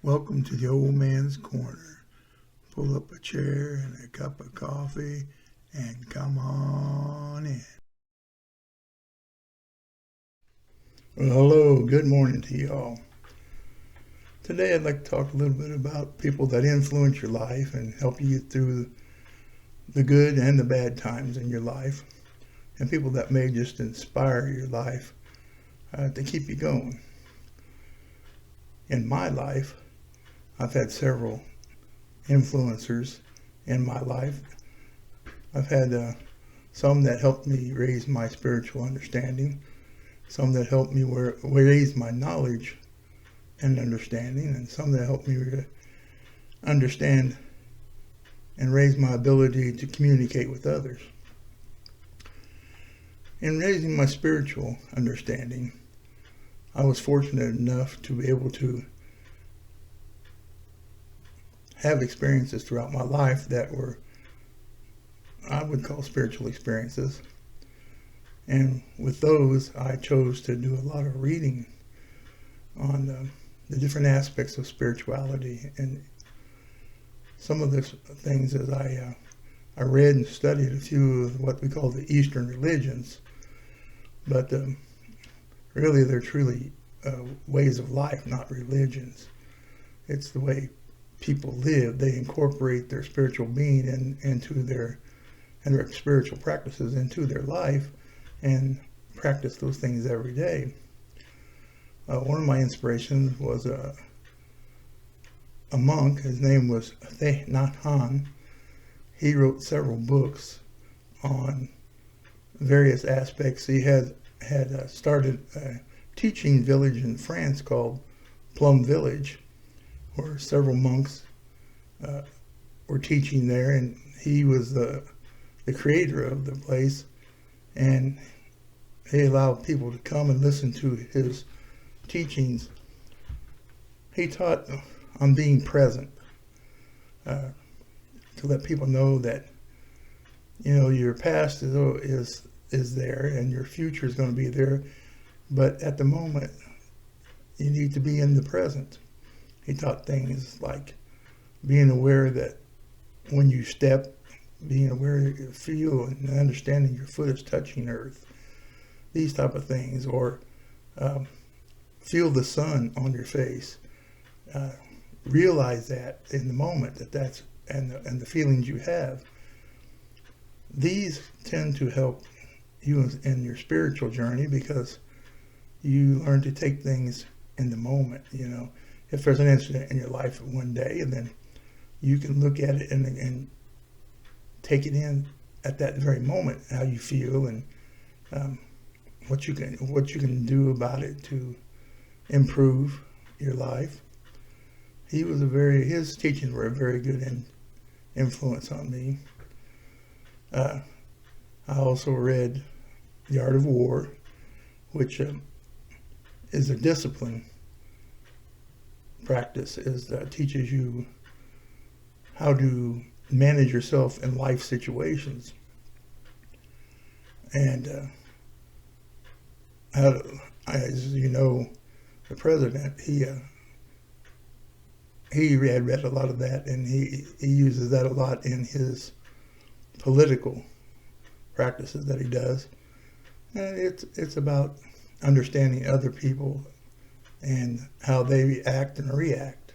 Welcome to the Old Man's Corner. Pull up a chair and a cup of coffee and come on in. Well, hello, good morning to y'all. Today I'd like to talk a little bit about people that influence your life and help you get through the good and the bad times in your life, and people that may just inspire your life to keep you going. In my life, I've had several influencers in my life. I've had some that helped me raise my spiritual understanding, some that helped me raise my knowledge and understanding, and some that helped me understand and raise my ability to communicate with others. In raising my spiritual understanding, I was fortunate enough to be able to have experiences throughout my life that were, I would call, spiritual experiences. And with those, I chose to do a lot of reading on the different aspects of spirituality. And some of the things as I read and studied a few of what we call the Eastern religions, but really they're truly ways of life, not religions. It's the way people live. They incorporate their spiritual being into their spiritual practices into their life and practice those things every day. One of my inspirations was a monk. His name was Thich Nhat Hanh. He wrote several books on various aspects. He had started a teaching village in France called Plum Village, where several monks were teaching there, and he was the creator of the place, and he allowed people to come and listen to his teachings. He taught on being present, to let people know that your past is there and your future is going to be there, but at the moment you need to be in the present. He taught things like being aware that when you step, being aware of your feel and understanding your foot is touching earth, these type of things, or feel the sun on your face. Realize that in the moment that's and the feelings you have. These tend to help you in your spiritual journey because you learn to take things in the moment. If there's an incident in your life one day, and then you can look at it and take it in at that very moment, how you feel and what you can do about it to improve your life. His teachings were a very good influence on me. I also read The Art of War, which is a discipline practice, teaches you how to manage yourself in life situations, and as you know, the president, he had read a lot of that, and he uses that a lot in his political practices that he does. And it's about understanding other people and how they act and react.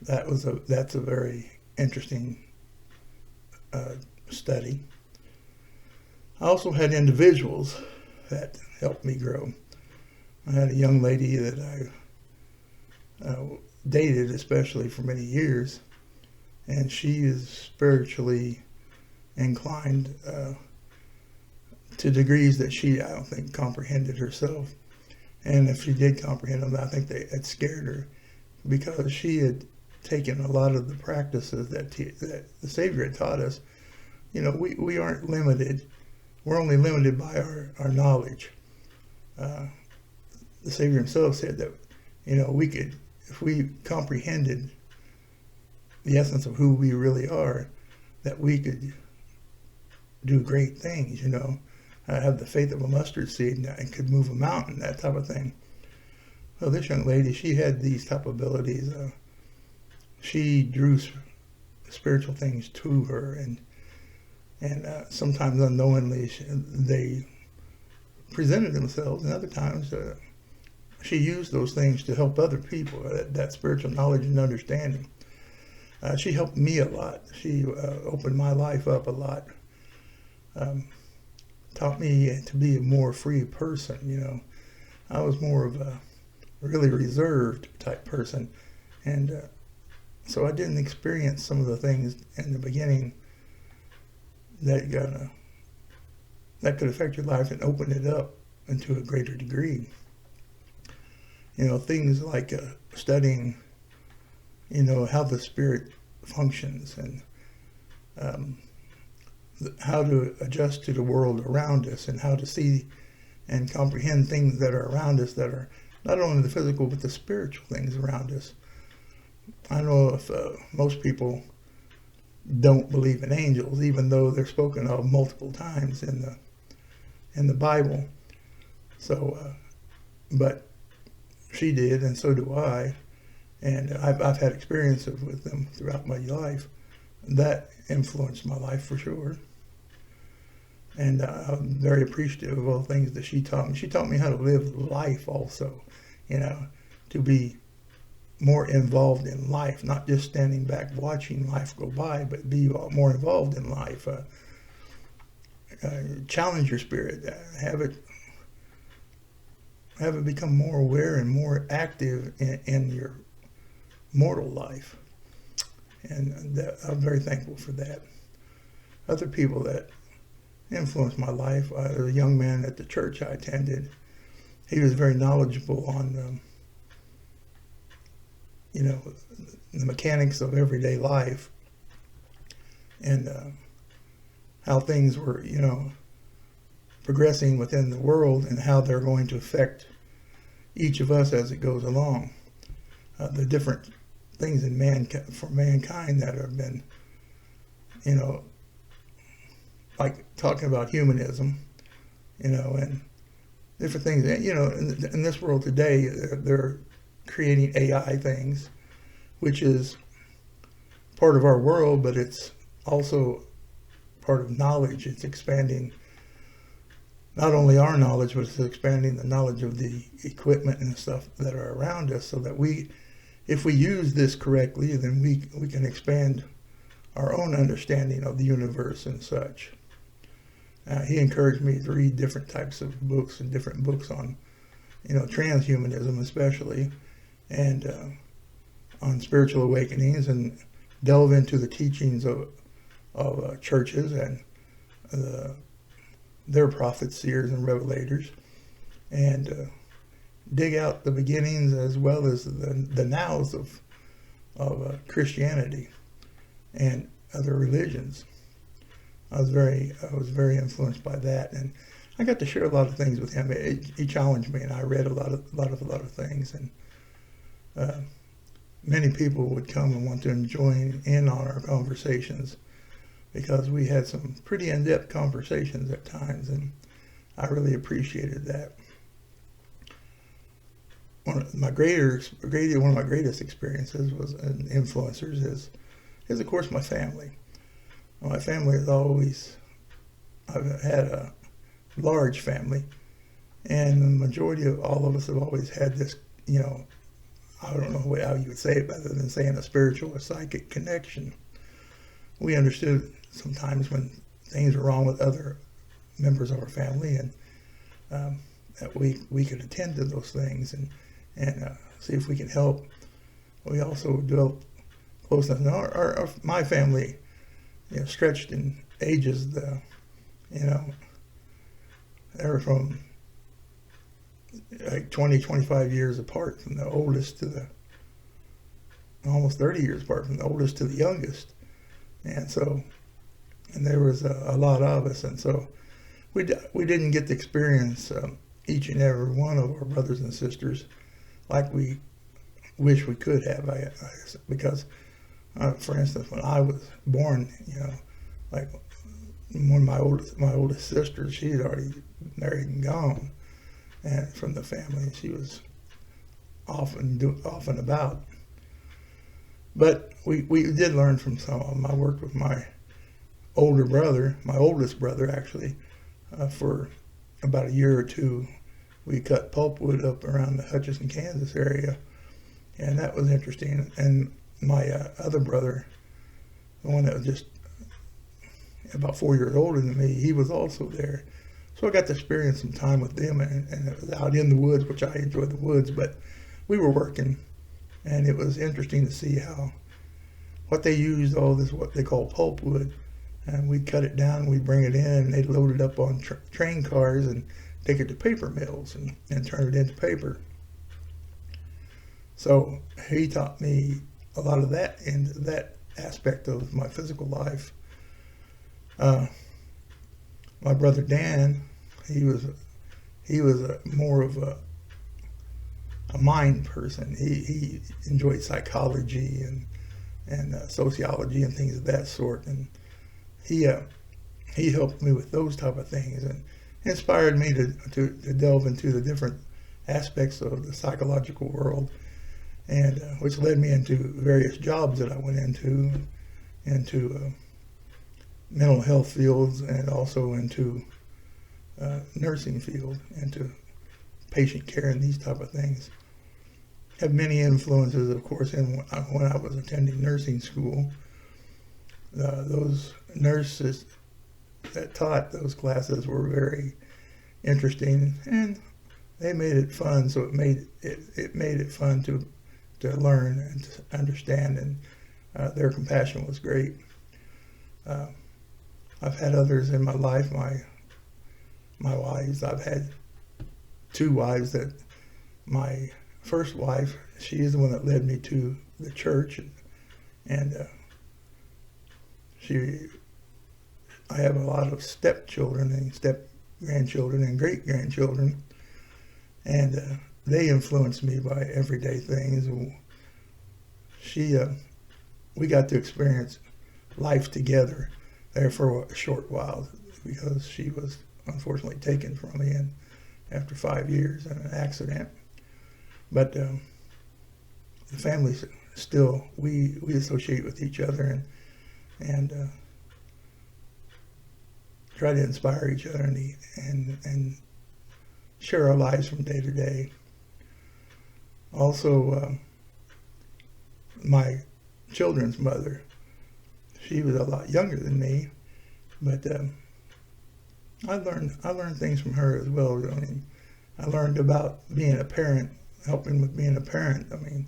That's a very interesting study. I also had individuals that helped me grow. I had a young lady that I dated, especially for many years, and she is spiritually inclined to degrees that I don't think comprehended herself. And if she did comprehend them, I think it scared her, because she had taken a lot of the practices that the Savior had taught us. We aren't limited. We're only limited by our knowledge. The Savior himself said that, we could, if we comprehended the essence of who we really are, that we could do great things, have the faith of a mustard seed and could move a mountain, that type of thing. Well, this young lady, she had these type of abilities. She drew spiritual things to her, and sometimes unknowingly they presented themselves, and other times she used those things to help other people. That spiritual knowledge and understanding. She helped me a lot. She opened my life up a lot. Taught me to be a more free person. You know, I was more of a really reserved type person, and so I didn't experience some of the things in the beginning that could affect your life and open it up into a greater degree. You know, things like studying, you know, how the spirit functions, and how to adjust to the world around us, and how to see and comprehend things that are around us that are not only the physical but the spiritual things around us. I know if most people don't believe in angels, even though they're spoken of multiple times in the Bible. So, but she did, and so do I, and I've had experiences with them throughout my life. That influenced my life for sure. And I'm very appreciative of all the things that she taught me. She taught me how to live life also, you know, to be more involved in life, not just standing back watching life go by, but be more involved in life. Challenge your spirit, have it become more aware and more active in your mortal life. And I'm very thankful for that. Other people that influenced my life, a young man at the church I attended, he was very knowledgeable on you know, the mechanics of everyday life, and how things were, you know, progressing within the world, and how they're going to affect each of us as it goes along. The different things for mankind that have been, you know, like talking about humanism, you know, and different things. You know, in this world today, they're creating AI things, which is part of our world, but it's also part of knowledge. It's expanding not only our knowledge, but it's expanding the knowledge of the equipment and stuff that are around us, so that if we use this correctly, then we can expand our own understanding of the universe and such. He encouraged me to read different types of books, and different books on, you know, transhumanism especially, and on spiritual awakenings, and delve into the teachings of churches and their prophets, seers, and revelators, and dig out the beginnings as well as the nows of Christianity and other religions. I was very influenced by that, and I got to share a lot of things with him. He challenged me, and I read a lot of things, and many people would come and want to join in on our conversations, because we had some pretty in-depth conversations at times, and I really appreciated that. One of my greatest experiences was in influencers is of course my family. My family I've had a large family, and the majority of all of us have always had this, you know, I don't know how you would say it other than saying a spiritual or psychic connection. We understood sometimes when things were wrong with other members of our family, and that we could attend to those things and see if we can help. We also developed closeness. My family, you know, stretched in ages. You know, they were from like 20, 25 years apart from the oldest to the almost 30 years apart from the oldest to the youngest, and there was a lot of us, and so we didn't get to experience each and every one of our brothers and sisters like we wish we could have. Because for instance, when I was born, you know, like one of my oldest sisters, she had already married and gone, and from the family, she was often about. But we did learn from some of them. I worked with my oldest brother actually, for about a year or two. We cut pulpwood up around the Hutchinson, Kansas area, and that was interesting. And my other brother, the one that was just about 4 years older than me, he was also there. So I got to experience some time with them, and it was out in the woods, which I enjoyed the woods, but we were working, and it was interesting to see what they used, all this, what they call pulpwood, and we'd cut it down, we'd bring it in, and they'd load it up on train cars and take it to paper mills and turn it into paper. So he taught me a lot of that, and that aspect of my physical life. My brother Dan, he was more of a mind person. He enjoyed psychology and sociology and things of that sort, and he helped me with those type of things and inspired me to delve into the different aspects of the psychological world, and which led me into various jobs that I went into mental health fields, and also into nursing field, into patient care and these type of things. Have many influences, of course, when I was attending nursing school. Those nurses that taught those classes were very interesting, and they made it fun. So it made it fun to learn and to understand, and their compassion was great. I've had others in my life, my wives. I've had two wives. That my first wife, she is the one that led me to the church, and I have a lot of stepchildren and step-grandchildren and great-grandchildren, and they influenced me by everyday things. We got to experience life together there for a short while, because she was unfortunately taken from me after 5 years in an accident. But the family still, we associate with each other and try to inspire each other and share our lives from day to day. Also, my children's mother, she was a lot younger than me, but I learned things from her as well. I mean, I learned about being a parent, helping with being a parent. I mean,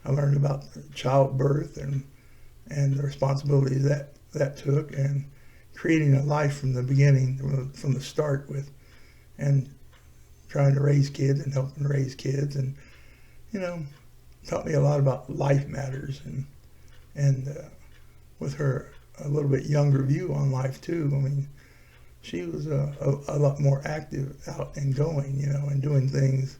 I learned about childbirth and the responsibilities that took, and creating a life from the beginning, from the start, and trying to raise kids and helping raise kids, and taught me a lot about life matters, and with her a little bit younger view on life too. I mean, she was a lot more active, out and going, and doing things,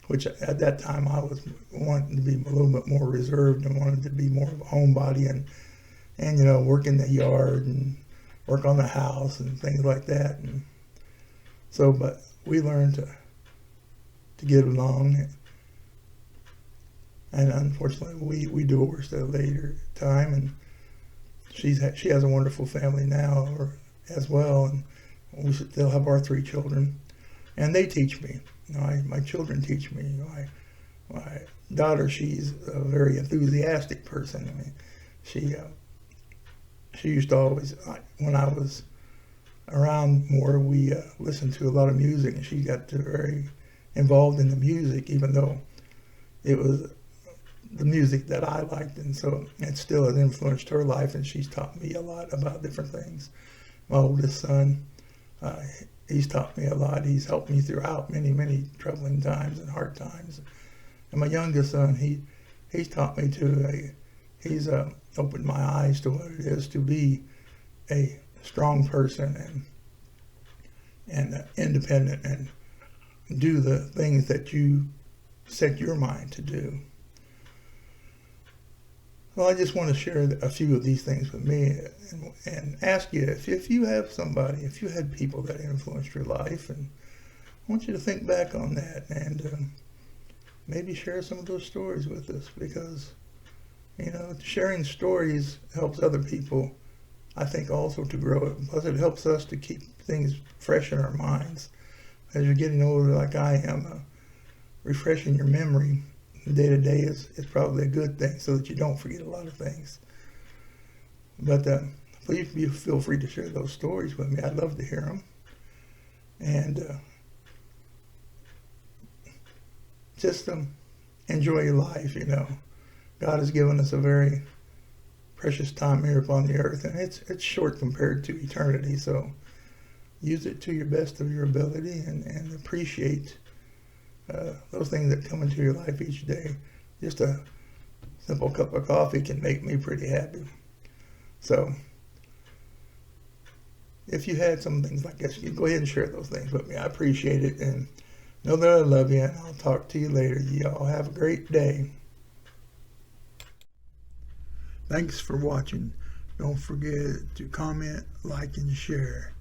which at that time I was wanting to be a little bit more reserved and wanted to be more of a homebody and work in the yard and work on the house and things like that. And so, but we learned to get along. And unfortunately, we divorced at a later time, and she has a wonderful family now as well, and we still have our 3 children, and they teach me. My children teach me. My daughter, she's a very enthusiastic person. I mean, she used to always, when I was around more, we listened to a lot of music, and she got very involved in the music, even though it was the music that I liked, and so it still has influenced her life, and she's taught me a lot about different things. My oldest son, he's taught me a lot. He's helped me throughout many troubling times and hard times. And my youngest son, he's taught me to. He's opened my eyes to what it is to be a strong person and independent, and do the things that you set your mind to do. Well, I just want to share a few of these things with me and ask you if you have somebody, if you had people that influenced your life, and I want you to think back on that and maybe share some of those stories with us, because, sharing stories helps other people, I think, also to grow it. Plus, it helps us to keep things fresh in our minds. As you're getting older, like I am, refreshing your memory day to day is probably a good thing, so that you don't forget a lot of things. But please feel free to share those stories with me. I'd love to hear them. And just enjoy your life. God has given us a very precious time here upon the earth, and it's short compared to eternity. So use it to your best of your ability, and appreciate those things that come into your life each day. Just a simple cup of coffee can make me pretty happy. So if you had some things like this, you go ahead and share those things with me. I appreciate it, and know that I love you, and I'll talk to you later. Y'all have a great day. Thanks for watching. Don't forget to comment, like, and share.